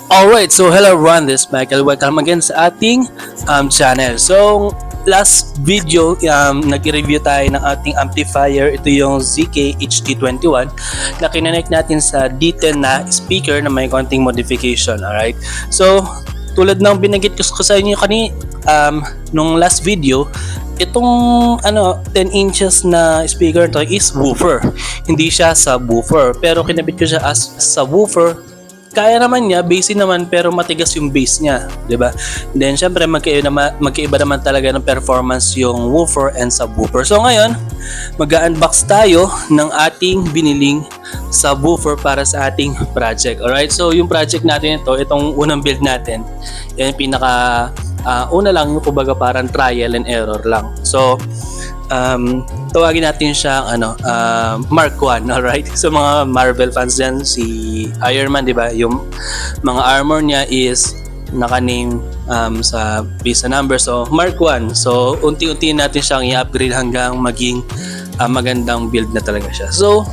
Alright, so hello everyone, this is Michael. Welcome again sa ating channel. So, last video, nag-review tayo ng ating amplifier. Ito yung ZK HT21 na kinonect natin sa D10 na speaker na may konting modification. Alright, so tulad ng binanggit ko sa inyo nung last video, itong 10 inches na speaker to is woofer. Hindi siya subwoofer, pero kinabit ko siya as subwoofer. Kaya naman niya, bassy naman, pero matigas yung bass niya, 'di ba? Then syempre magkaiba naman talaga ng performance yung woofer and subwoofer. So ngayon, mag-unbox tayo ng ating biniling subwoofer para sa ating project. Alright? So yung project natin itong unang build natin, yan yung pinaka una lang, yung kumbaga parang trial and error lang. So tawagin natin siyang Mark 1, alright? So mga Marvel fans dyan, si Iron Man, di ba? Yung mga armor niya is naka-name sa base number. So Mark 1. So unti-unti natin siyang i-upgrade hanggang maging magandang build na talaga siya. So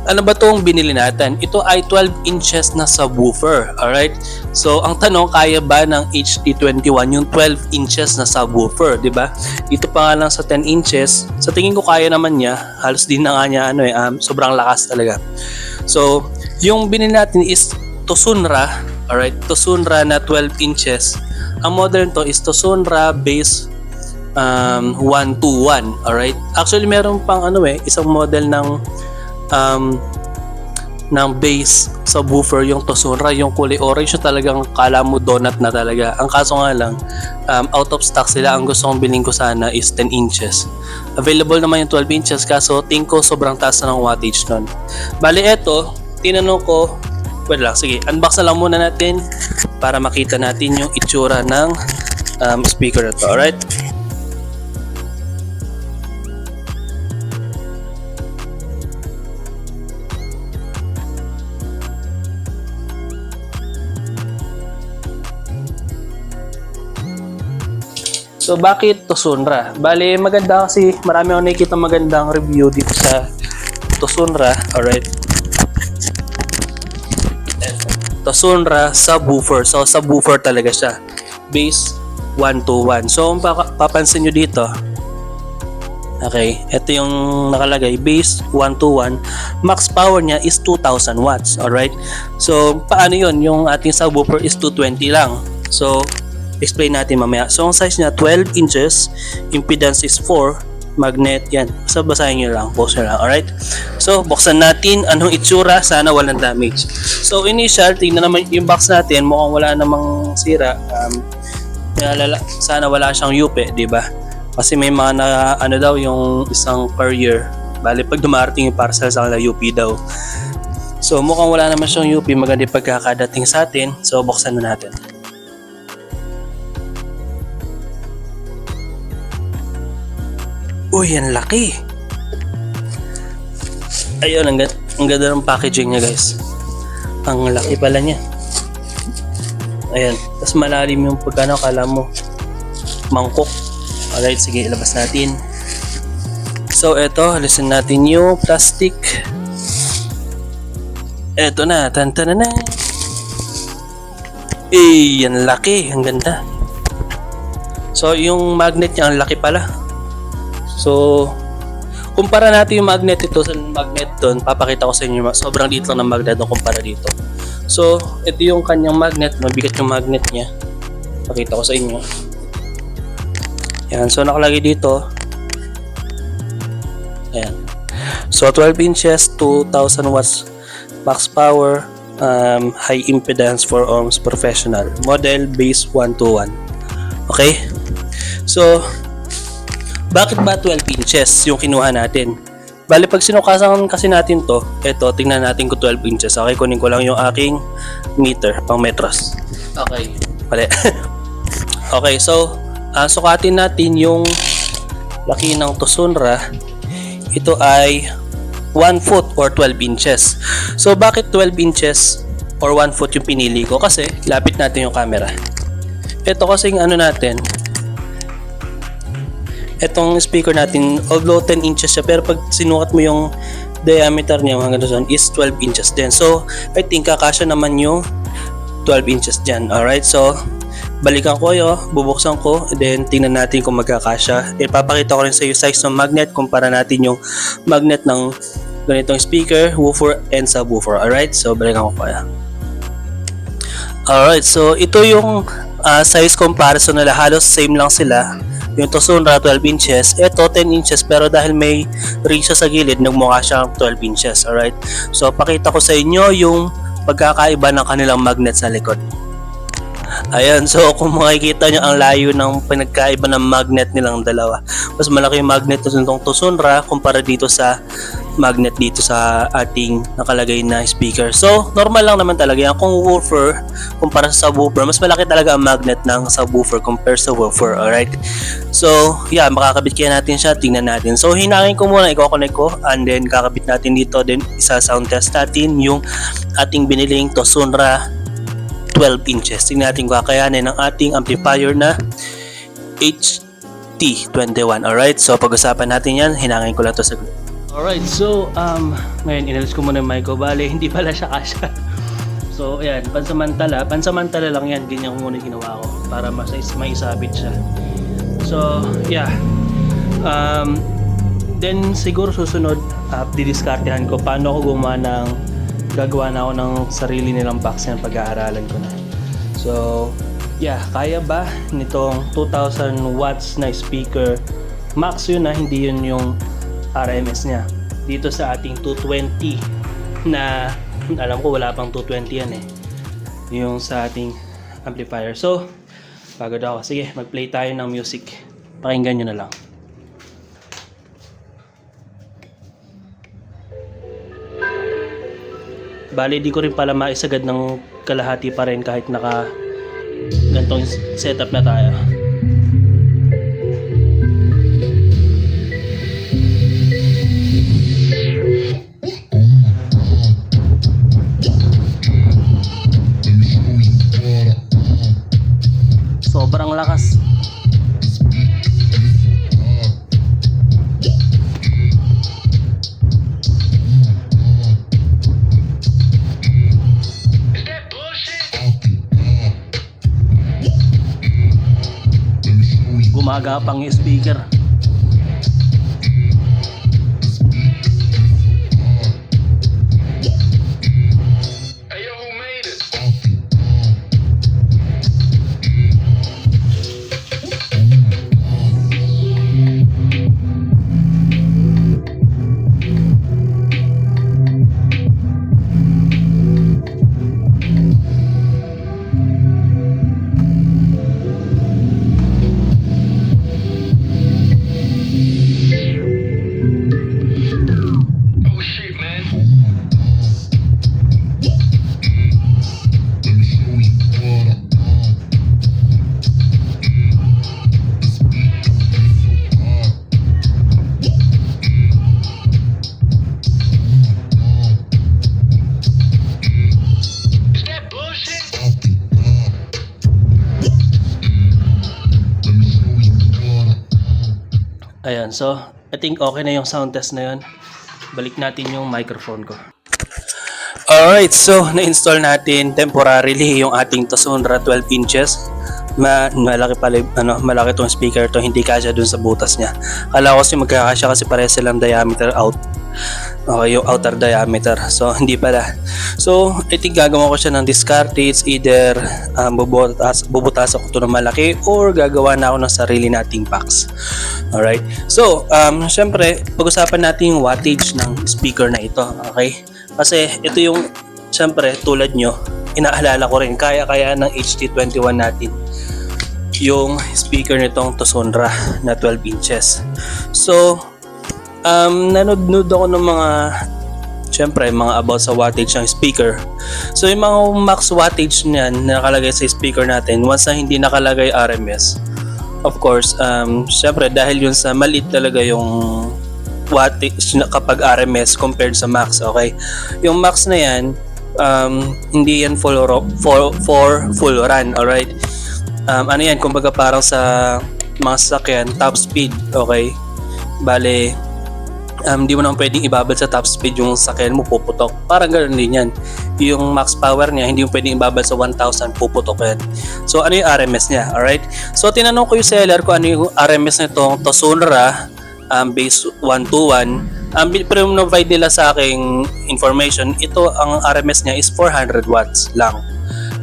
ano ba itong binili natin? Ito ay 12 inches na subwoofer. Alright? So, ang tanong, kaya ba ng HT21 yung 12 inches na subwoofer? Diba? Dito pa nga lang sa 10 inches. Sa tingin ko kaya naman niya. Halos din na nga niya, sobrang lakas talaga. So, yung binili natin is Tosunra. Alright? Tosunra na 12 inches. Ang model nito is Tosunra Base 121. Alright? Actually, meron pang isang model ng base subwoofer, yung Tosunra, yung kulay orange, yung talagang kala mo donut na talaga. Ang kaso nga lang, out of stock sila. Ang gusto kong bilhin ko sana is 10 inches. Available naman yung 12 inches, kaso tingin ko sobrang taas na ng wattage nun. Bali eto, tinanong ko, sige, unbox na lang muna natin para makita natin yung itsura ng speaker na to. Alright? So bakit Tosunra? Bale, maganda kasi marami akong nakikita magandang review dito sa Tosunra. Alright. Tosunra subwoofer. So subwoofer talaga siya. Base 121. So papansin nyo dito. Okay, ito yung nakalagay, base 121. Max power niya is 2000 watts. Alright. So paano yun? Yung ating subwoofer is 220 lang. So explain natin mamaya. So ang size niya 12 inches, impedance is 4, magnet yan. So basahin nyo lang, post nyo lang. Alright? So buksan natin anong itsura, sana walang damage. So initial, tingnan naman yung box natin, mukhang wala namang sira. Sana wala siyang yupe, di ba? Kasi may mga daw yung isang courier. Bali pag dumarating yung parcel sa kanila, UP daw. So mukhang wala naman siyang UP, maganda pagkakadating sa atin. So buksan na natin. Uy, ang laki. Ayun, ang ganda ng packaging niya, guys. Ang laki pala niya. Ayan. Tapos malalim yung kala mo mangkok. Alright, sige, ilabas natin. So, eto, alisin natin yung plastic. Eto na, tantanana. Ang laki. Ang ganda. So, yung magnet niya, ang laki pala. So, kumpara natin yung magnet ito sa magnet doon, papakita ko sa inyo, sobrang liit lang ng magnet doon kumpara dito. So, ito yung kanyang magnet, mabigat yung magnet niya. Pakita ko sa inyo. Yan, so nakalagay dito. Ayan. So, 12 inches, 2000 watts max power, high impedance 4 ohms, professional. Model base 121. Okay? So, bakit ba 12 inches yung kinuha natin? Bali, pag sinukasan kasi natin to, eto, tingnan natin kung 12 inches. Okay, kunin ko lang yung aking meter, pang metros. Okay, bali. Okay, so, sukatin natin yung laki ng Tosunra. Ito ay 1 foot or 12 inches. So, bakit 12 inches or 1 foot yung pinili ko? Kasi, lapit natin yung camera. Ito kasing natin, etong speaker natin, although 10 inches siya, pero pag sinukat mo yung diameter niya hanggang doon is 12 inches din. So, I think kakasya naman yung 12 inches dyan. Alright, so balikan ko yun, bubuksan ko, then tingnan natin kung magkakasya. Ipapakita ko rin sa iyo size ng magnet, kumpara natin yung magnet ng ganitong speaker, woofer, and subwoofer. Alright, so balikan ko kaya. Alright, so ito yung size comparison nila, halos same lang sila. Yung Tosonra 12 inches, ito 10 inches, pero dahil may ring siya sa gilid, nagmukha siyang 12 inches. Alright, so pakita ko sa inyo yung pagkakaiba ng kanilang magnet sa likod. Ayan, so kung makikita nyo ang layo ng pinagkaiba ng magnet nilang dalawa. Mas malaki yung magnet nitong Tosonra kumpara dito sa magnet dito sa ating nakalagay na speaker. So, normal lang naman talaga yan. Kung woofer, kumpara sa subwoofer, mas malaki talaga ang magnet ng subwoofer compare sa woofer, alright? So, yeah, makakabit kaya natin siya. Tingnan natin. So, hinangin ko muna, i-connect ko, and then kakabit natin dito, then isa sound test natin yung ating biniling Tosonra 12 inches. Tingnan natin kung kakayanin ng ating amplifier na HT21. Alright, so pag-usapan natin yan. Hinangin ko lang to sa group. Alright, so ngayon inalis ko muna yung mic ko. Bale, hindi pala siya kasya. So ayan, pansamantala lang yan. Ganyan ko muna ginawa ko para may isabit siya. So yeah, then siguro susunod didiskartehan ko paano ako gumawa ng gagawa na ako ng sarili nilang box na pag-aaralan ko na. So, yeah, kaya ba nitong 2,000 watts na speaker? Max yun na, hindi yun yung RMS niya. Dito sa ating 220 na, alam ko wala pang 220 yan eh. Yung sa ating amplifier. So, pagod ako. Sige, mag-play tayo ng music. Pakinggan nyo na lang. Bali, di ko rin pala maisagad ng kalahati pa rin kahit naka gantong setup na tayo. Sobrang lakas. Gumagapang yung speaker. Ayan, so I think okay na yung sound test na yun. Balik natin yung microphone ko. Alright, so na-install natin temporarily yung ating Tosonra 12 inches. Malaki pala, malaki tong speaker to, hindi kasya dun sa butas niya. Kala ko kasi magkakasya kasi pareho silang diameter out. Okay, yung outer diameter. So, hindi pala. So, I think gagawa ko siya ng discard. It's either bubutas ako ito ng malaki or gagawa na ako ng sarili nating box. Alright. So, syempre, pag-usapan natin yung wattage ng speaker na ito. Okay? Kasi ito yung, syempre, tulad nyo, inaalala ko rin, kaya ng HT21 natin yung speaker nitong Tosonra na 12 inches. So, nanood ako ng mga, syempre, mga about sa wattage ng speaker. So, yung mga max wattage niyan na nakalagay sa speaker natin, once na hindi nakalagay RMS, of course, syempre, dahil yun sa maliit talaga yung wattage kapag RMS compared sa max, okay? Yung max na yan, hindi yan full run, alright? Ano yan, kumbaga parang sa mga sasakyan, top speed, okay? Bale, Di mo naman pwedeng ibabad sa top speed yung sakyan mo, puputok. Parang ganoon din yan. Yung max power niya, hindi mo pwedeng ibabad sa 1,000, puputok yan. So ano yung RMS niya, alright? So tinanong ko yung seller kung ano yung RMS nitong Tosunra base 121. Provide nila sa aking information, ito ang RMS niya is 400 watts lang.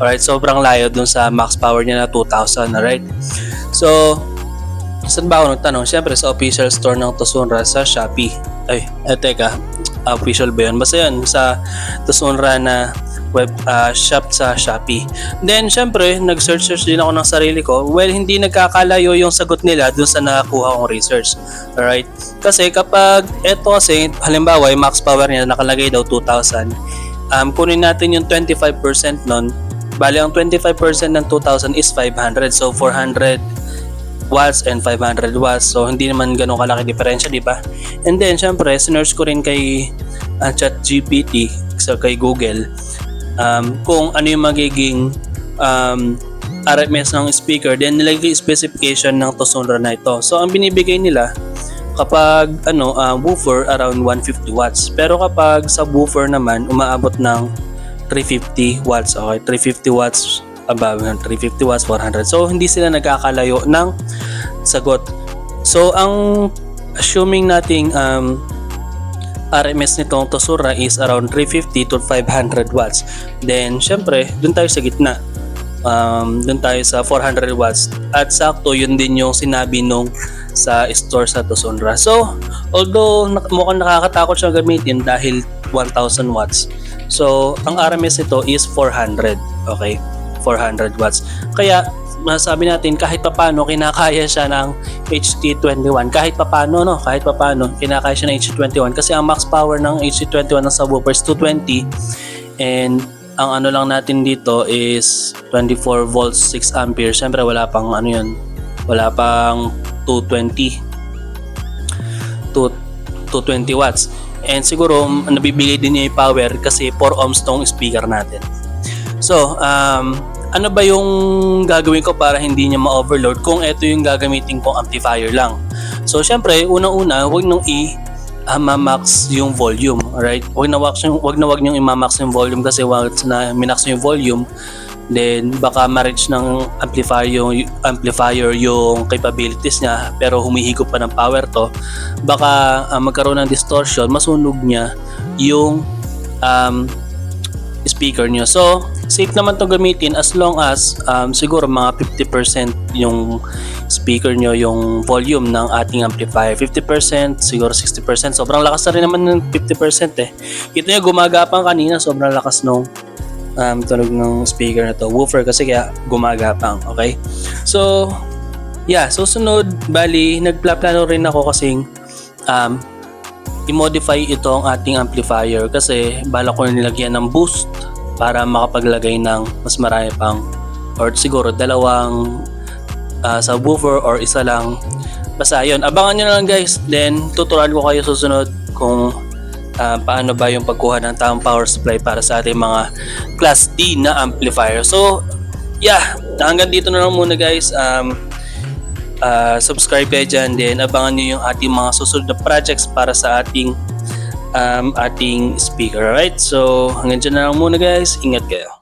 Alright, sobrang layo dun sa max power niya na 2,000, alright? So, saan ba ako nagtanong? Siyempre sa official store ng Tosunra sa Shopee. Teka, official ba yun? Basta yun, sa Tosunra na web shop sa Shopee. Then, siyempre, nag-search din ako ng sarili ko. Well, hindi nagkakalayo yung sagot nila dun sa nakakuha kong research. Alright? Kasi kapag eto kasi, halimbawa, yung max power niya nakalagay daw 2,000. Kunin natin yung 25% nun. Bali, ang 25% ng 2,000 is 500. So, 400 watts and 500 watts. So, hindi naman ganun kalaki diferensya, di ba? And then, syempre, sinerge ko rin kay ChatGPT, so kay Google, kung ano yung magiging RMS ng speaker. Then, nilagay specification ng Tosunra na ito. So, ang binibigay nila, kapag woofer, around 150 watts. Pero kapag sa woofer naman, umaabot ng 350 watts. Okay, 350 watts above 350 watts, 400. So, hindi sila nagkakalayo ng sagot. So, ang assuming nating RMS nitong Tosunra is around 350 to 500 watts. Then, syempre, dun tayo sa gitna. Dun tayo sa 400 watts. At sakto, yun din yung sinabi nung sa store sa Tosunra. So, although mukhang nakakatakot siya gamitin dahil 1,000 watts. So, ang RMS nito is 400. Okay? 400 watts. Kaya masasabi natin kahit papano kinakaya siya ng HT21. Kahit papano kinakaya siya ng HT21 kasi ang max power ng HT21 ng subwoofer is 220 and ang ano lang natin dito is 24 volts 6 ampere. Syempre wala pang wala pang 220 watts. And siguro nabibigay din niya yung power kasi 4 ohms tong speaker natin. So, ano ba yung gagawin ko para hindi niya ma-overload kung ito yung gagamitin kong amplifier lang? So, syempre, unang-una, huwag nung i-max yung volume, alright? Huwag na niyong i-max yung volume kasi once na minax yung volume, then baka ma-reach ng amplifier yung capabilities niya pero humihigop pa ng power to. Baka magkaroon ng distortion, masunog niya yung speaker nyo. So, safe naman to gamitin as long as siguro mga 50% yung speaker nyo, yung volume ng ating amplifier. 50%, siguro 60%. Sobrang lakas na rin naman ng 50% eh. Ito nyo, gumagapang kanina. Sobrang lakas nung tunog ng speaker na to. Woofer kasi kaya gumagapang. Okay? So, yeah. Susunod, bali, nagplano rin ako kasing i-modify ito ang ating amplifier kasi bala ko na nilagyan ng boost para makapaglagay ng mas marami pang or siguro dalawang subwoofer or isa lang. Basta yun, abangan nyo na lang guys. Then tuturuan ko kayo susunod kung paano ba yung pagkuha ng tamang power supply para sa ating mga class D na amplifier. So yeah, hanggang dito na lang muna guys. Subscribe kayo dyan, then abangan nyo yung ating mga susunod na projects para sa ating speaker. Alright, so hanggang dyan na lang muna guys, ingat kayo.